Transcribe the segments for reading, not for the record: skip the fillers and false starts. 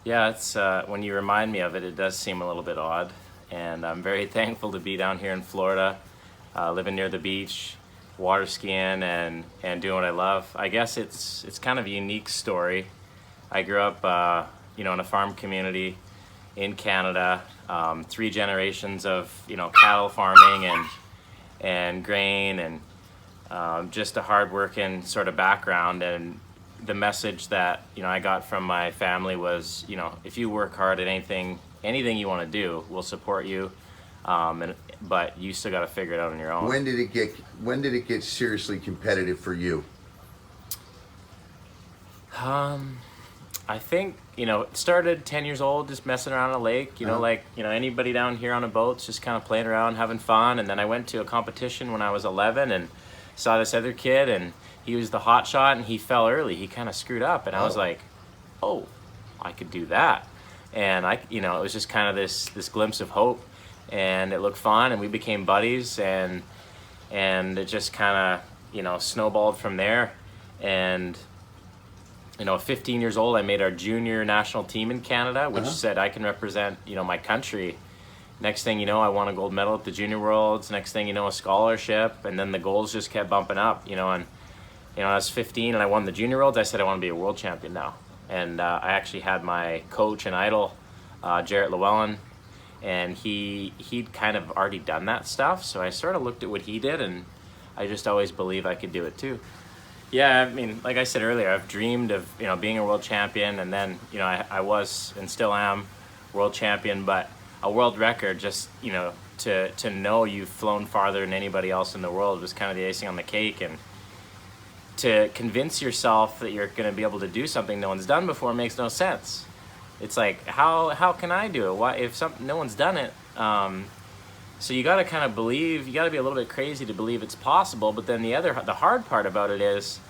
Yeah, it's when you remind me of it, it does seem a little bit odd, and I'm very thankful to be down here in Florida, living near the beach, water skiing, and doing what I love. I guess it's kind of a unique story. I grew up, in a farm community in Canada, three generations of cattle farming and grain and just a hardworking sort of background. And the message that I got from my family was, if you work hard at anything you want to do, we'll support you. But you still got to figure it out on your own. When did it get seriously competitive for you? I think it started 10 years old, just messing around on a lake. Anybody down here on a boat's just kind of playing around, having fun. And then I went to a competition when I was 11 and saw this other kid, and he was the hot shot, and he fell early. He kind of screwed up, and I was like, oh, I could do that. And it was just kind of this glimpse of hope, and it looked fun, and we became buddies, and it just kind of snowballed from there. And 15 years old, I made our junior national team in Canada, which said I can represent my country. Next thing you know, I won a gold medal at the Junior Worlds. Next thing you know, a scholarship, and then the goals just kept bumping up. And I was 15 and I won the Junior Worlds. I said I want to be a world champion now, and I actually had my coach and idol, Jarrett Llewellyn, and he'd kind of already done that stuff. So I sort of looked at what he did, and I just always believed I could do it too. Yeah, I mean, like I said earlier, I've dreamed of being a world champion, and then I was and still am world champion, but a world record, just to know you've flown farther than anybody else in the world, was kind of the icing on the cake. And to convince yourself that you're going to be able to do something no one's done before makes no sense. It's like, how can I do it? Why, if no one's done it? So you got to kind of believe. You got to be a little bit crazy to believe it's possible. But then the hard part about it is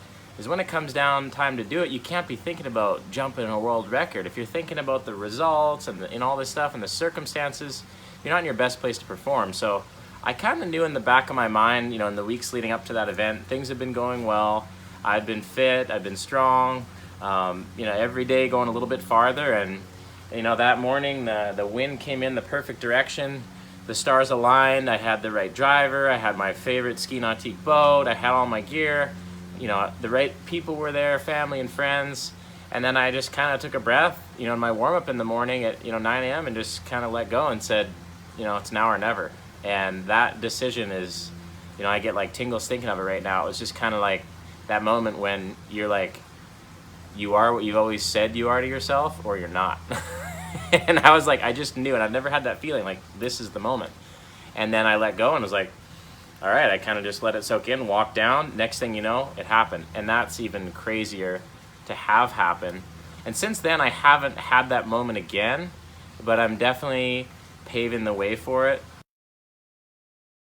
when it comes down time to do it, you can't be thinking about jumping a world record. If you're thinking about the results and all this stuff and the circumstances, you're not in your best place to perform. So I kind of knew in the back of my mind, in the weeks leading up to that event, things had been going well. I'd been fit, I'd been strong, every day going a little bit farther. And that morning, the wind came in the perfect direction. The stars aligned. I had the right driver. I had my favorite ski nautique boat. I had all my gear. The right people were there, family and friends. And then I just kind of took a breath, in my warm-up in the morning at 9 a.m. and just kind of let go and said, it's now or never. And that decision is, I get like tingles thinking of it right now. It was just kind of like that moment when you're like, you are what you've always said you are to yourself, or you're not. And I was like, I just knew, and I've never had that feeling, like this is the moment. And then I let go and was like, all right, I kind of just let it soak in, walked down. Next thing you know, it happened. And that's even crazier to have happen. And since then, I haven't had that moment again, but I'm definitely paving the way for it.